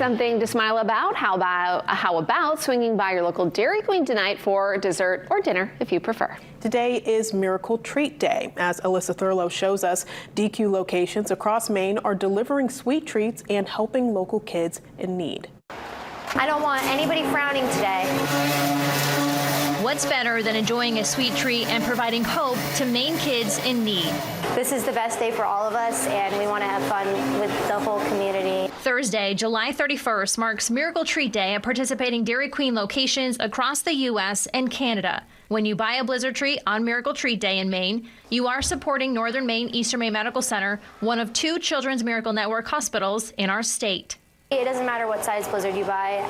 Something to smile about? How about swinging by your local Dairy Queen tonight for dessert or dinner if you prefer? Today is Miracle Treat Day. As Alyssa Thurlow shows us, DQ locations across Maine are delivering sweet treats and helping local kids in need. I don't want anybody frowning today. What's better than enjoying a sweet treat and providing hope to Maine kids in need? This is the best day for all of us, and we want to have fun with the whole community. Thursday, July 31st marks Miracle Treat Day at participating Dairy Queen locations across the U.S. and Canada. When you buy a Blizzard treat on Miracle Treat Day in Maine, you are supporting Northern Maine Eastern Maine Medical Center, one of 2 Children's Miracle Network hospitals in our state. It doesn't matter what size Blizzard you buy.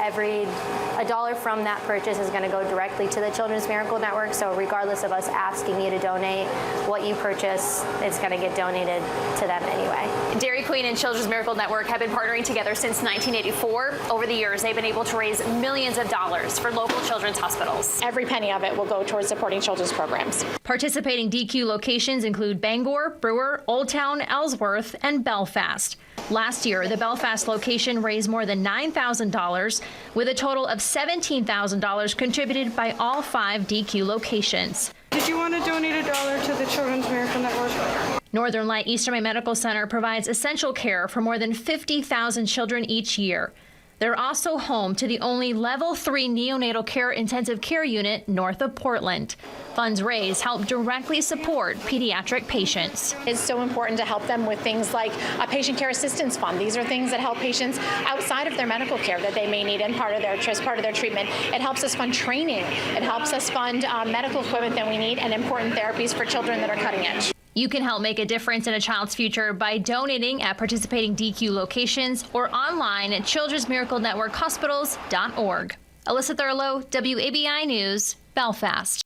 A dollar from that purchase is going to go directly to the Children's Miracle Network. So regardless of us asking you to donate, what you purchase, it's going to get donated to them anyway. Dairy Queen and Children's Miracle Network have been partnering together since 1984. Over the years, they've been able to raise millions of dollars for local children's hospitals. Every penny of it will go towards supporting children's programs. Participating DQ locations include Bangor, Brewer, Old Town, Ellsworth, and Belfast. Last year, the Belfast location raised more than $9,000, with a total of $17,000 contributed by all 5 DQ locations. Did you want to donate $1 to the Children's Miracle Network? Northern Light Eastern Maine Medical Center provides essential care for more than 50,000 children each year. They're also home to the only Level 3 neonatal care intensive care unit north of Portland. Funds raised help directly support pediatric patients. It's so important to help them with things like a patient care assistance fund. These are things that help patients outside of their medical care that they may need and part of their treatment. It helps us fund training. It helps us fund medical equipment that we need and important therapies for children that are cutting edge. You can help make a difference in a child's future by donating at participating DQ locations or online at childrensmiraclenetworkhospitals.org. Alyssa Thurlow, WABI News, Belfast.